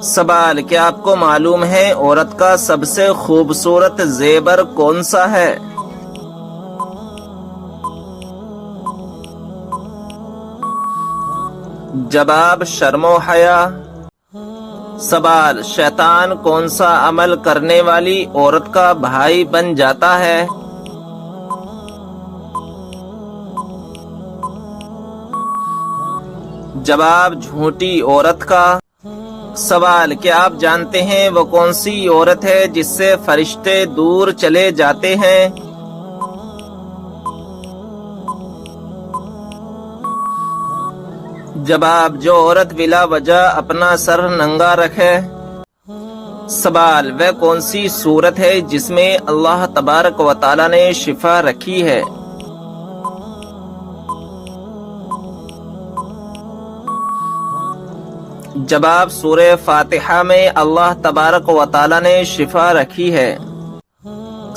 سوال، کیا آپ کو معلوم ہے عورت کا سب سے خوبصورت زیور کون سا ہے؟ جواب، شرم و حیا۔ سوال، شیطان کون سا عمل کرنے والی عورت کا بھائی بن جاتا ہے؟ جواب، جھوٹی عورت کا۔ سوال، کیا آپ جانتے ہیں وہ کون سی عورت ہے جس سے فرشتے دور چلے جاتے ہیں؟ جواب، جو عورت بلا وجہ اپنا سر ننگا رکھے۔ سوال، وہ کون سی صورت ہے جس میں اللہ تبارک و تعالی نے شفا رکھی ہے؟ جواب، سورہ فاتحہ میں اللہ تبارک و تعالی نے شفا رکھی ہے۔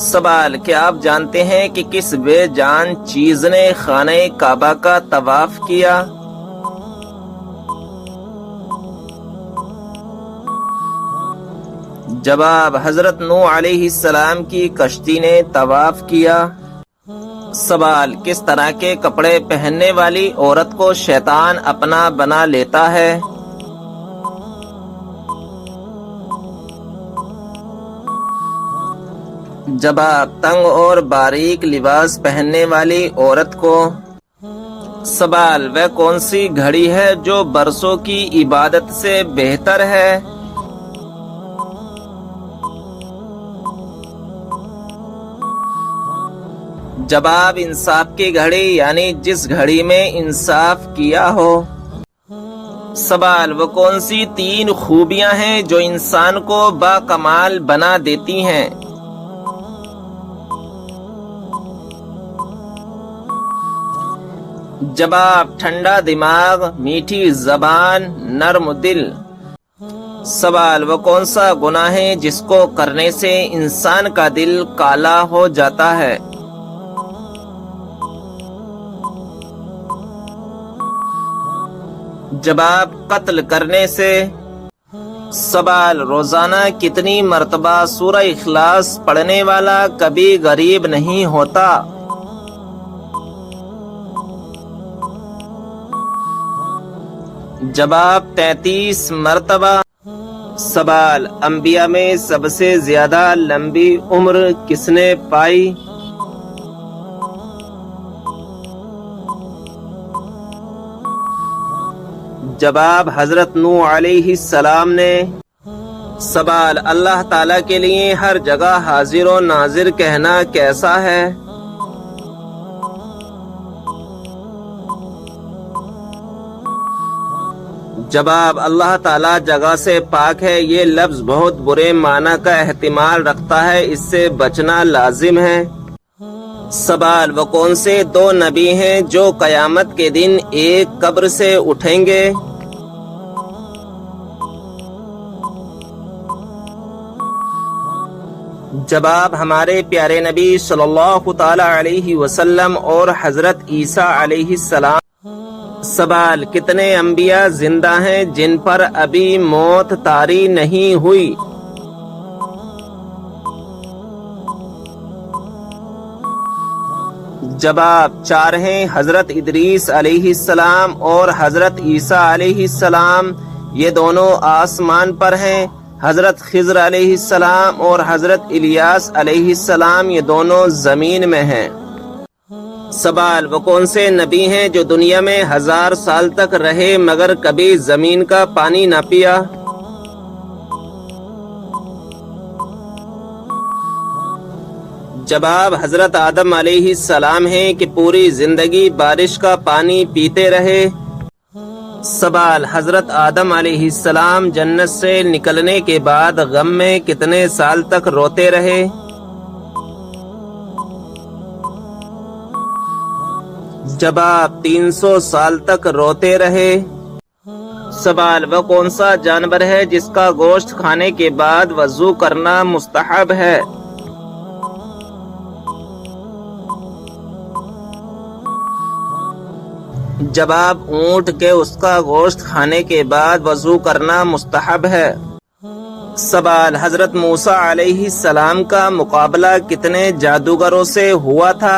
سوال، کیا آپ جانتے ہیں کہ کس بے جان چیز نے خانہ کعبہ کا طواف کیا؟ جواب، حضرت نوح علیہ السلام کی کشتی نے طواف کیا۔ سوال، کس طرح کے کپڑے پہننے والی عورت کو شیطان اپنا بنا لیتا ہے؟ جواب، تنگ اور باریک لباس پہننے والی عورت کو۔ سوال، وہ کون سی گھڑی ہے جو برسوں کی عبادت سے بہتر ہے؟ جواب، انصاف کی گھڑی، یعنی جس گھڑی میں انصاف کیا ہو۔ سوال، وہ کون سی 3 خوبیاں ہیں جو انسان کو باکمال بنا دیتی ہیں؟ جواب، ٹھنڈا دماغ، میٹھی زبان، نرم دل۔ سوال، وہ کون سا گناہ ہے جس کو کرنے سے انسان کا دل کالا ہو جاتا ہے؟ جواب، قتل کرنے سے۔ سوال، روزانہ کتنی مرتبہ سورہ اخلاص پڑھنے والا کبھی غریب نہیں ہوتا؟ جواب، 33 مرتبہ۔ سوال، انبیاء میں سب سے زیادہ لمبی عمر کس نے پائی؟ جواب، حضرت نوح علیہ السلام نے۔ سوال، اللہ تعالیٰ کے لیے ہر جگہ حاضر و ناظر کہنا کیسا ہے؟ جواب، اللہ تعالیٰ جگہ سے پاک ہے، یہ لفظ بہت برے معنی کا احتمال رکھتا ہے، اس سے بچنا لازم ہے۔ سوال، وہ کون سے 2 نبی ہیں جو قیامت کے دن ایک قبر سے اٹھیں گے؟ جواب، ہمارے پیارے نبی صلی اللہ تعالی علیہ وسلم اور حضرت عیسیٰ علیہ السلام۔ سوال، کتنے انبیاء زندہ ہیں جن پر ابھی موت طاری نہیں ہوئی؟ جواب، 4 ہیں، حضرت ادریس علیہ السلام اور حضرت عیسیٰ علیہ السلام، یہ دونوں آسمان پر ہیں۔ حضرت خضر علیہ السلام اور حضرت الیاس علیہ السلام، یہ دونوں زمین میں ہیں۔ سوال، وہ کون سے نبی ہیں جو دنیا میں 1000 سال تک رہے مگر کبھی زمین کا پانی نہ پیا؟ جواب، حضرت آدم علیہ السلام ہیں کہ پوری زندگی بارش کا پانی پیتے رہے۔ سوال، حضرت آدم علیہ السلام جنت سے نکلنے کے بعد غم میں کتنے سال تک روتے رہے؟ جواب، 300 سال تک روتے رہے۔ سوال، وہ کون سا جانور ہے جس کا گوشت کھانے کے بعد وضو کرنا مستحب ہے؟ جواب، اونٹ کے اس کا گوشت کھانے کے بعد وضو کرنا مستحب ہے۔ سوال، حضرت موسیٰ علیہ السلام کا مقابلہ کتنے جادوگروں سے ہوا تھا؟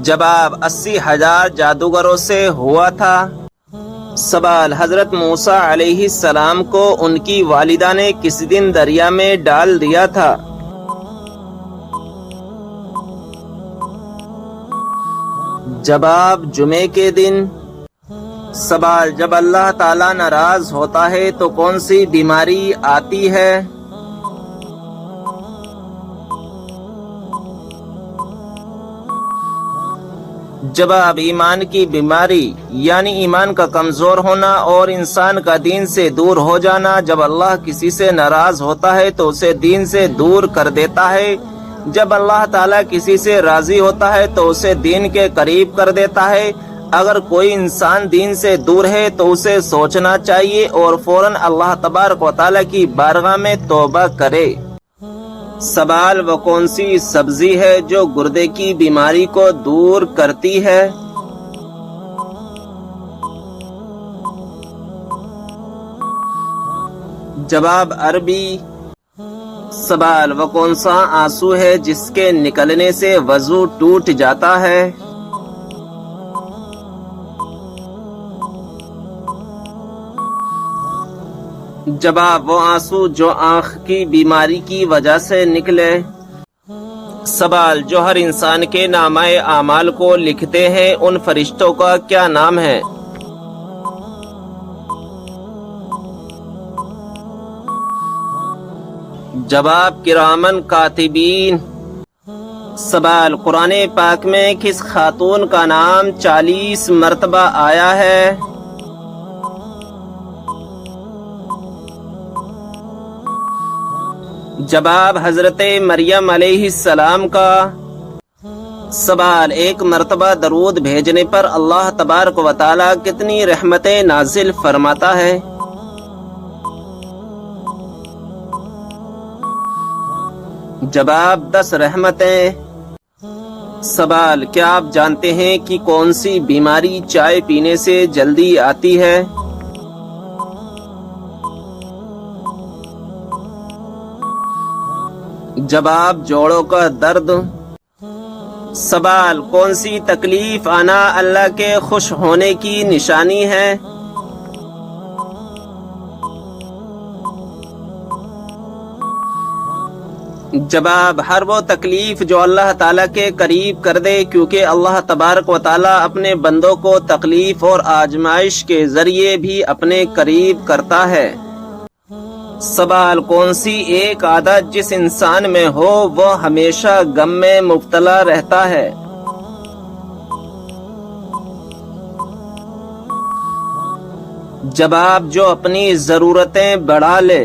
جواب، 80,000 جادوگروں سے ہوا تھا۔ سوال، حضرت موسیٰ علیہ السلام کو ان کی والدہ نے کس دن دریا میں ڈال دیا تھا؟ جواب، جمعے کے دن۔ سوال، جب اللہ تعالیٰ ناراض ہوتا ہے تو کون سی بیماری آتی ہے؟ جواب، ایمان کی بیماری، یعنی ایمان کا کمزور ہونا اور انسان کا دین سے دور ہو جانا۔ جب اللہ کسی سے ناراض ہوتا ہے تو اسے دین سے دور کر دیتا ہے، جب اللہ تعالیٰ کسی سے راضی ہوتا ہے تو اسے دین کے قریب کر دیتا ہے۔ اگر کوئی انسان دین سے دور ہے تو اسے سوچنا چاہیے اور فوراً اللہ تبارک و تعالیٰ کی بارگاہ میں توبہ کرے۔ سوال، وہ کون سی سبزی ہے جو گردے کی بیماری کو دور کرتی ہے؟ جواب، عربی۔ سوال، وہ کون سا آنسو ہے جس کے نکلنے سے وضو ٹوٹ جاتا ہے؟ جواب، وہ آنسو جو آنکھ کی بیماری کی وجہ سے نکلے۔ سوال، جو ہر انسان کے نامہ اعمال کو لکھتے ہیں ان فرشتوں کا کیا نام ہے؟ جواب، کرامن کاتبین۔ سوال، قرآن پاک میں کس خاتون کا نام 40 مرتبہ آیا ہے؟ جواب، حضرت مریم علیہ السلام کا۔ سوال، ایک مرتبہ درود بھیجنے پر اللہ تبارک و تعالیٰ کتنی رحمتیں نازل فرماتا ہے؟ جواب، 10 رحمتیں۔ سوال، کیا آپ جانتے ہیں کہ کون سی بیماری چائے پینے سے جلدی آتی ہے؟ جواب، جوڑوں کا درد۔ سوال، کون سی تکلیف آنا اللہ کے خوش ہونے کی نشانی ہے؟ جواب، ہر وہ تکلیف جو اللہ تعالیٰ کے قریب کر دے، کیونکہ اللہ تبارک و تعالیٰ اپنے بندوں کو تکلیف اور آزمائش کے ذریعے بھی اپنے قریب کرتا ہے۔ سوال، کون سی ایک عادت جس انسان میں ہو وہ ہمیشہ غم میں مبتلا رہتا ہے؟ جواب، جو اپنی ضرورتیں بڑھا لے۔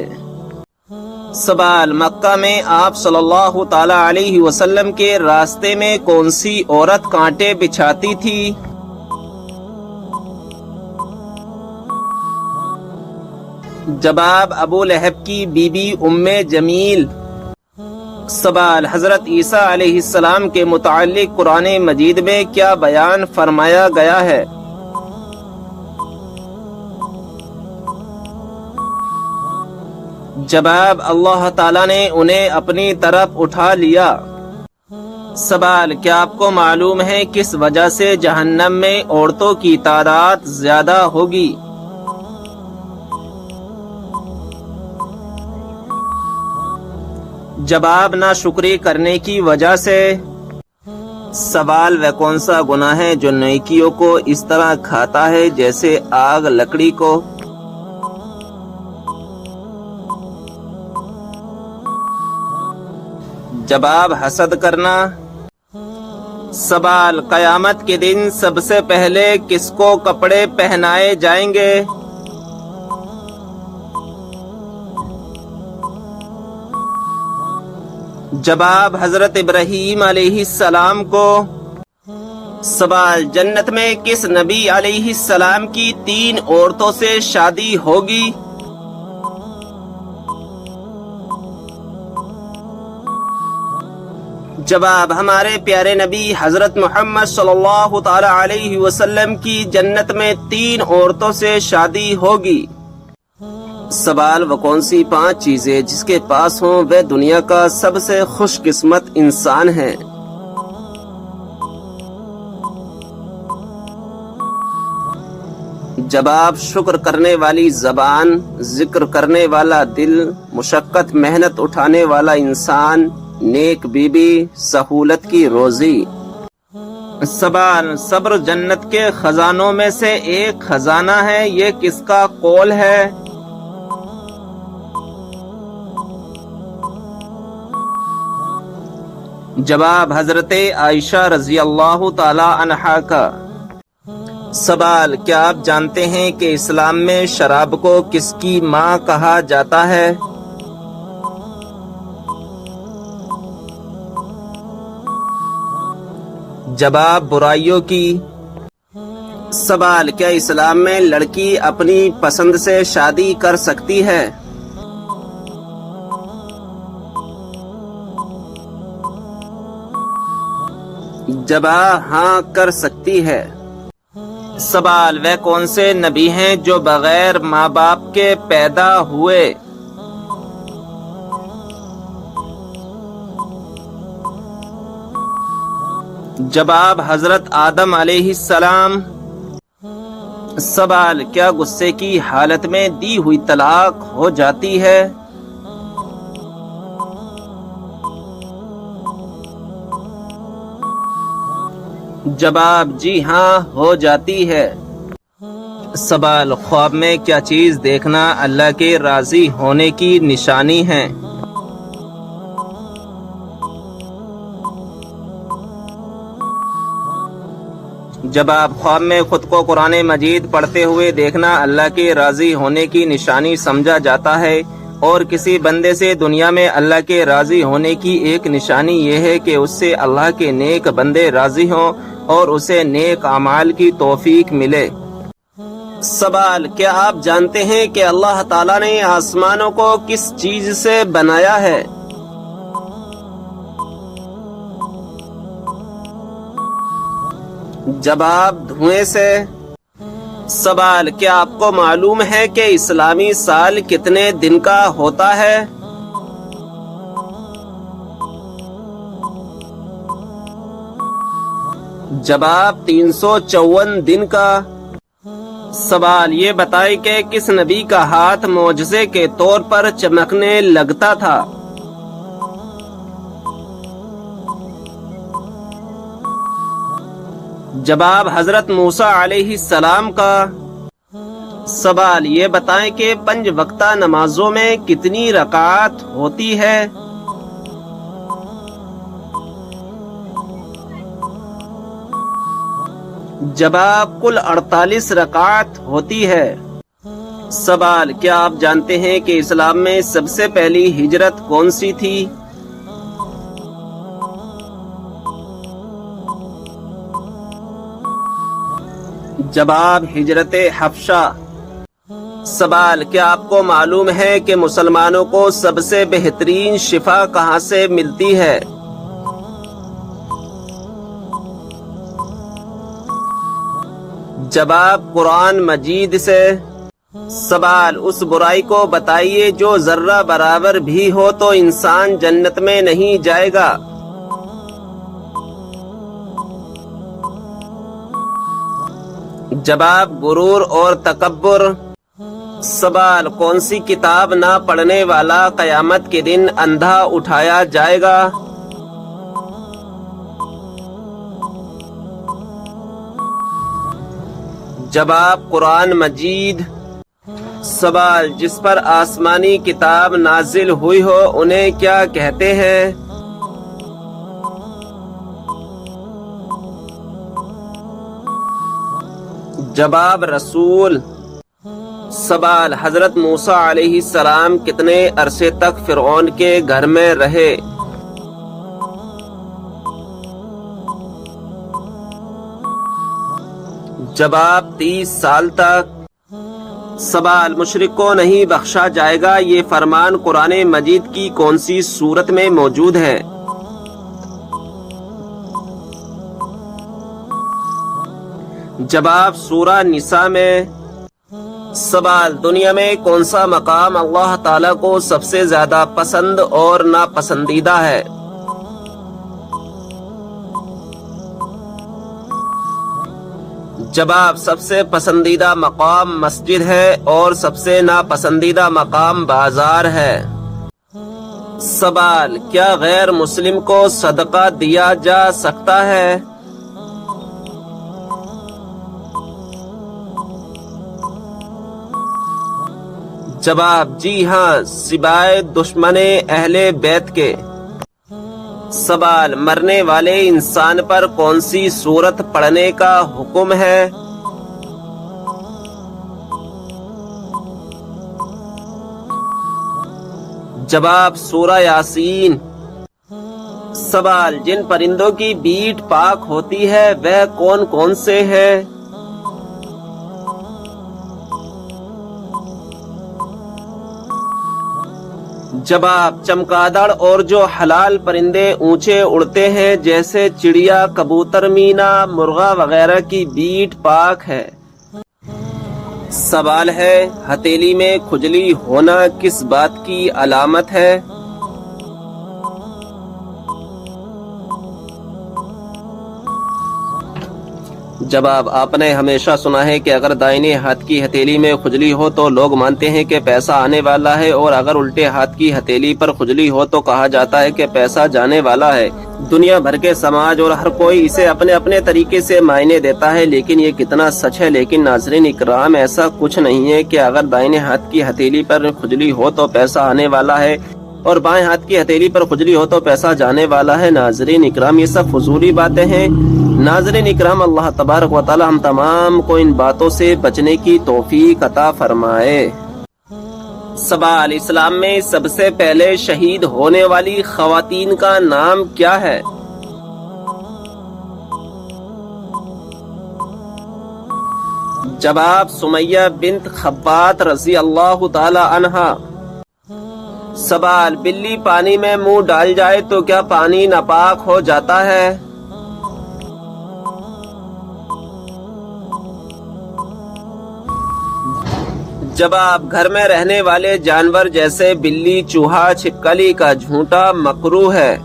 سوال، مکہ میں آپ صلی اللہ تعالی علیہ وسلم کے راستے میں کون سی عورت کانٹے بچھاتی تھی؟ جواب، ابو لہب کی بی بی ام جمیل۔ سوال، حضرت عیسیٰ علیہ السلام کے متعلق قرآن مجید میں کیا بیان فرمایا گیا ہے؟ جواب، اللہ تعالیٰ نے انہیں اپنی طرف اٹھا لیا۔ سوال، کیا آپ کو معلوم ہے کس وجہ سے جہنم میں عورتوں کی تعداد زیادہ ہوگی؟ جواب، ناشکری کرنے کی وجہ سے۔ سوال، وہ کون سا گناہ ہے جو نیکیوں کو اس طرح کھاتا ہے جیسے آگ لکڑی کو؟ جواب، حسد کرنا۔ سوال، قیامت کے دن سب سے پہلے کس کو کپڑے پہنائے جائیں گے؟ جواب، حضرت ابراہیم علیہ السلام کو۔ سوال، جنت میں کس نبی علیہ السلام کی 3 عورتوں سے شادی ہوگی؟ جواب: ہمارے پیارے نبی حضرت محمد صلی اللہ تعالی علیہ وسلم کی جنت میں 3 عورتوں سے شادی ہوگی۔ سوال: وہ کون سی 5 چیزیں جس کے پاس ہوں وہ دنیا کا سب سے خوش قسمت انسان ہے؟ جواب: شکر کرنے والی زبان، ذکر کرنے والا دل، مشقت محنت اٹھانے والا انسان، نیک بیوی، سہولت کی روزی۔ سوال: صبر جنت کے خزانوں میں سے ایک خزانہ ہے، یہ کس کا قول ہے؟ جواب: حضرت عائشہ رضی اللہ تعالی عنہا کا۔ سوال: کیا آپ جانتے ہیں کہ اسلام میں شراب کو کس کی ماں کہا جاتا ہے؟ جواب: برائیوں کی۔ سوال: کیا اسلام میں لڑکی اپنی پسند سے شادی کر سکتی ہے؟ جواب: ہاں کر سکتی ہے۔ سوال: وہ کون سے نبی ہیں جو بغیر ماں باپ کے پیدا ہوئے؟ جواب: حضرت آدم علیہ السلام۔ سوال: کیا غصے کی حالت میں دی ہوئی طلاق ہو جاتی ہے؟ جواب: جی ہاں ہو جاتی ہے۔ سوال: خواب میں کیا چیز دیکھنا اللہ کے راضی ہونے کی نشانی ہے؟ جواب: خواب میں خود کو قرآن مجید پڑھتے ہوئے دیکھنا اللہ کے راضی ہونے کی نشانی سمجھا جاتا ہے، اور کسی بندے سے دنیا میں اللہ کے راضی ہونے کی ایک نشانی یہ ہے کہ اس سے اللہ کے نیک بندے راضی ہوں اور اسے نیک اعمال کی توفیق ملے۔ سوال: کیا آپ جانتے ہیں کہ اللہ تعالیٰ نے آسمانوں کو کس چیز سے بنایا ہے؟ جواب: دھوئیں سے۔ سوال: کیا آپ کو معلوم ہے کہ اسلامی سال کتنے دن کا ہوتا ہے؟ جواب: 354 دن کا۔ سوال: یہ بتائیں کہ کس نبی کا ہاتھ معجزے کے طور پر چمکنے لگتا تھا؟ جواب: حضرت موسیٰ علیہ السلام کا۔ سوال: یہ بتائیں کہ 5 وقتہ نمازوں میں کتنی رکعات ہوتی ہے؟ جواب: کل 48 رکعات ہوتی ہے۔ سوال: کیا آپ جانتے ہیں کہ اسلام میں سب سے پہلی ہجرت کون سی تھی؟ جواب: ہجرت حبشہ۔ سوال: کیا آپ کو معلوم ہے کہ مسلمانوں کو سب سے بہترین شفا کہاں سے ملتی ہے؟ جواب: قرآن مجید سے۔ سوال: اس برائی کو بتائیے جو ذرہ برابر بھی ہو تو انسان جنت میں نہیں جائے گا۔ جواب: غرور اور تکبر۔ سوال: کون سی کتاب نہ پڑھنے والا قیامت کے دن اندھا اٹھایا جائے گا؟ جواب: قرآن مجید۔ سوال: جس پر آسمانی کتاب نازل ہوئی ہو انہیں کیا کہتے ہیں؟ جواب: رسول۔ سوال: حضرت موسیٰ علیہ السلام کتنے عرصے تک فرعون کے گھر میں رہے؟ جواب: 30 سال تک۔ سوال: مشرک کو نہیں بخشا جائے گا، یہ فرمان قرآن مجید کی کون سی سورت میں موجود ہے؟ جواب سورہ نساء میں۔ سوال، دنیا میں کون سا مقام اللہ تعالیٰ کو سب سے زیادہ پسند اور ناپسندیدہ ہے؟ جواب، سب سے پسندیدہ مقام مسجد ہے اور سب سے ناپسندیدہ مقام بازار ہے۔ سوال، کیا غیر مسلم کو صدقہ دیا جا سکتا ہے؟ جواب، جی ہاں، سوائے دشمن اہل بیت کے۔ سوال، مرنے والے انسان پر کون سی سورت پڑھنے کا حکم ہے؟ جواب، سورہ یاسین۔ سوال، جن پرندوں کی بیٹ پاک ہوتی ہے وہ کون کون سے ہیں؟ جواب، چمگادڑ اور جو حلال پرندے اونچے اڑتے ہیں جیسے چڑیا، کبوتر، مینا، مرغا وغیرہ کی بیٹ پاک ہے۔ سوال ہے، ہتھیلی میں کھجلی ہونا کس بات کی علامت ہے؟ جواب، آپ نے ہمیشہ سنا ہے کہ اگر دائیں ہاتھ کی ہتھیلی میں کھجلی ہو تو لوگ مانتے ہیں کہ پیسہ آنے والا ہے، اور اگر الٹے ہاتھ کی ہتھیلی پر کھجلی ہو تو کہا جاتا ہے کہ پیسہ جانے والا ہے۔ دنیا بھر کے سماج اور ہر کوئی اسے اپنے اپنے طریقے سے معنی دیتا ہے، لیکن یہ کتنا سچ ہے؟ لیکن ناظرین اکرام، ایسا کچھ نہیں ہے کہ اگر دائیں ہاتھ کی ہتھیلی پر کھجلی ہو تو پیسہ آنے والا ہے اور بائیں ہاتھ کی ہتھیلی پر کھجلی ہو تو پیسہ جانے والا ہے۔ ناظرین اکرام، یہ سب فضولی باتیں ہیں۔ ناظرین اکرام، اللہ تبارک و تعالی ہم تمام کو ان باتوں سے بچنے کی توفیق عطا فرمائے۔ سوال، اسلام میں سب سے پہلے شہید ہونے والی خواتین کا نام کیا ہے؟ جواب، سمیہ بنت خبات رضی اللہ تعالی عنہا۔ سوال، بلی پانی میں منہ ڈال جائے تو کیا پانی ناپاک ہو جاتا ہے؟ جواب، گھر میں رہنے والے جانور جیسے بلی، چوہا، چھپکلی کا جھونٹا مکروہ ہے۔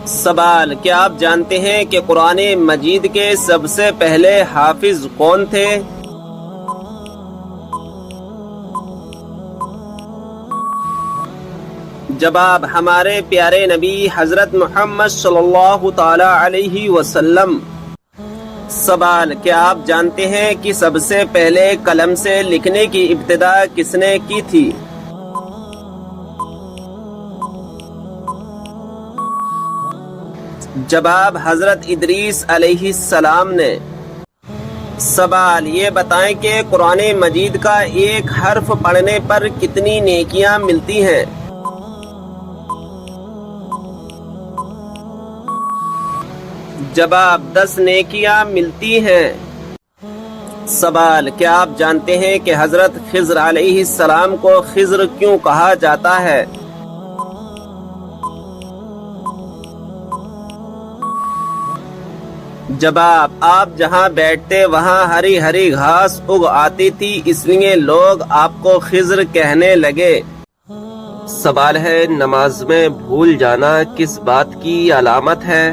سوال، کیا آپ جانتے ہیں کہ قرآن مجید کے سب سے پہلے حافظ کون تھے؟ جواب، ہمارے پیارے نبی حضرت محمد صلی اللہ تعالی علیہ وسلم۔ سوال، کیا آپ جانتے ہیں کہ سب سے پہلے قلم سے لکھنے کی ابتدا کس نے کی تھی؟ جواب، حضرت ادریس علیہ السلام نے۔ سوال، یہ بتائیں کہ قرآن مجید کا ایک حرف پڑھنے پر کتنی نیکیاں ملتی ہیں؟ جواب، 10 نیکیاں ملتی ہیں۔ سوال، کیا آپ جانتے ہیں کہ حضرت خضر علیہ السلام کو خضر کیوں کہا جاتا ہے؟ جواب، آپ جہاں بیٹھتے وہاں ہری ہری گھاس اگ آتی تھی، اس لیے لوگ آپ کو خضر کہنے لگے۔ سوال ہے، نماز میں بھول جانا کس بات کی علامت ہے؟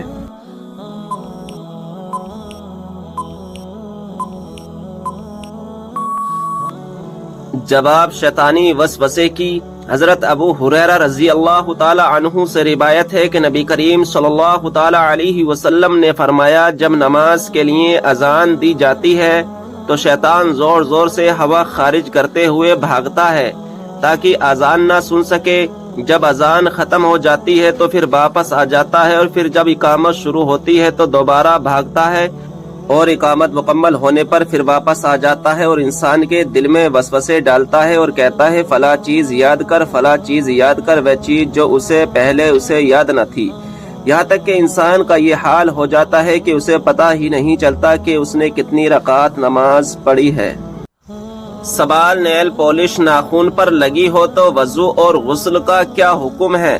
جواب، شیطانی وسوسے کی۔ حضرت ابو ہریرہ رضی اللہ تعالی عنہ سے روایت ہے کہ نبی کریم صلی اللہ تعالی علیہ وسلم نے فرمایا، جب نماز کے لیے اذان دی جاتی ہے تو شیطان زور زور سے ہوا خارج کرتے ہوئے بھاگتا ہے تاکہ اذان نہ سن سکے۔ جب اذان ختم ہو جاتی ہے تو پھر واپس آ جاتا ہے، اور پھر جب اقامت شروع ہوتی ہے تو دوبارہ بھاگتا ہے، اور اقامت مکمل ہونے پر پھر واپس آ جاتا ہے اور انسان کے دل میں وسوسے ڈالتا ہے اور کہتا ہے فلاں چیز یاد کر، فلاں چیز یاد کر، وہ چیز جو اسے پہلے اسے یاد نہ تھی، یہاں تک کہ انسان کا یہ حال ہو جاتا ہے کہ اسے پتہ ہی نہیں چلتا کہ اس نے کتنی رکعت نماز پڑھی ہے۔ سوال، نیل پالش ناخن پر لگی ہو تو وضو اور غسل کا کیا حکم ہے؟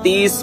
30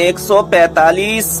145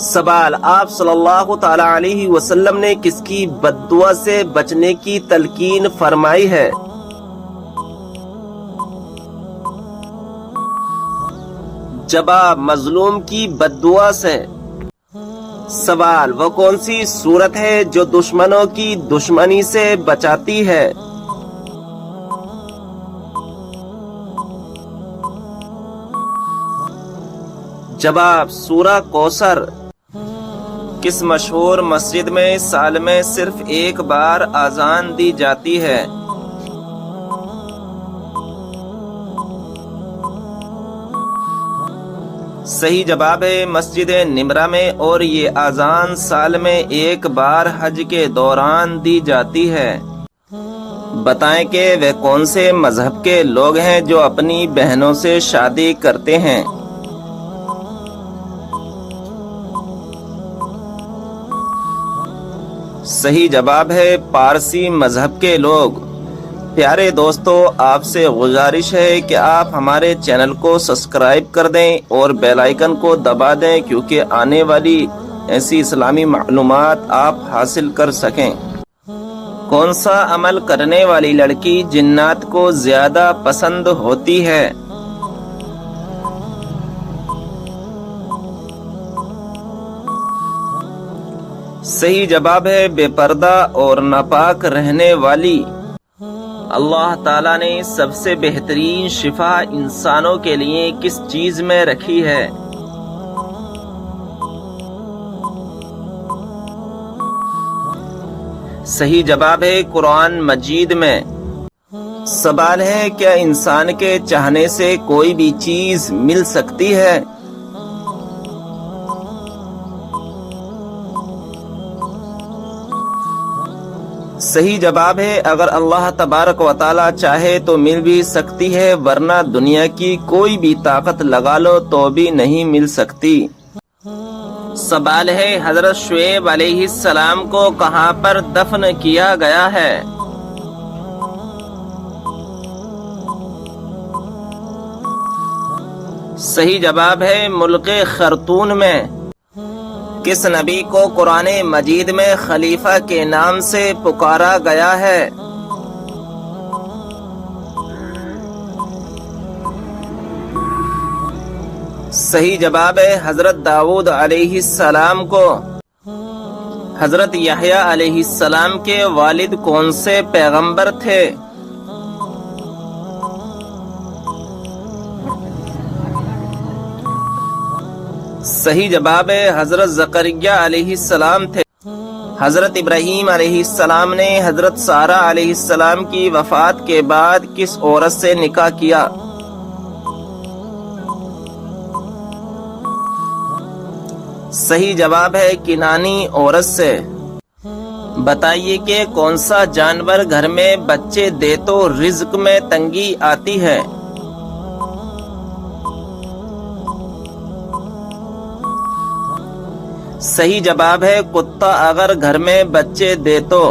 سوال: آپ صلی اللہ تعالی علیہ وسلم نے کس کی بد دعا سے بچنے کی تلقین فرمائی ہے؟ جواب: مظلوم کی بد دعا سے۔ سوال: وہ کون سی سورت ہے جو دشمنوں کی دشمنی سے بچاتی ہے؟ جواب: سورہ کوثر۔ کس مشہور مسجد میں سال میں صرف ایک بار اذان دی جاتی ہے؟ صحیح جواب ہے مسجد نمرہ میں، اور یہ اذان سال میں ایک بار حج کے دوران دی جاتی ہے۔ بتائیں کہ وہ کون سے مذہب کے لوگ ہیں جو اپنی بہنوں سے شادی کرتے ہیں؟ صحیح جواب ہے پارسی مذہب کے لوگ۔ پیارے دوستو، آپ سے گزارش ہے کہ آپ ہمارے چینل کو سبسکرائب کر دیں اور بیل آئیکن کو دبا دیں، کیونکہ آنے والی ایسی اسلامی معلومات آپ حاصل کر سکیں۔ کون سا عمل کرنے والی لڑکی جنات کو زیادہ پسند ہوتی ہے؟ صحیح جواب ہے بے پردہ اور ناپاک رہنے والی۔ اللہ تعالیٰ نے سب سے بہترین شفا انسانوں کے لیے کس چیز میں رکھی ہے؟ صحیح جواب ہے قرآن مجید میں۔ سوال ہے: کیا انسان کے چاہنے سے کوئی بھی چیز مل سکتی ہے؟ صحیح جواب ہے اگر اللہ تبارک و تعالی چاہے تو مل بھی سکتی ہے، ورنہ دنیا کی کوئی بھی طاقت لگا لو تو بھی نہیں مل سکتی۔ سوال ہے: حضرت شعیب علیہ السلام کو کہاں پر دفن کیا گیا ہے؟ صحیح جواب ہے ملک خرطون میں۔ کس نبی کو قرآن مجید میں خلیفہ کے نام سے پکارا گیا ہے؟ صحیح جواب ہے حضرت داؤد علیہ السلام کو۔ حضرت یحییٰ علیہ السلام کے والد کون سے پیغمبر تھے؟ صحیح جواب ہے حضرت زکریا علیہ السلام تھے۔ حضرت ابراہیم علیہ السلام نے حضرت سارہ علیہ السلام کی وفات کے بعد کس عورت سے نکاح کیا؟ صحیح جواب ہے کنانی عورت سے۔ بتائیے کہ کون سا جانور گھر میں بچے دے تو رزق میں تنگی آتی ہے؟ صحیح جواب ہے کتا اگر گھر میں بچے دے تو۔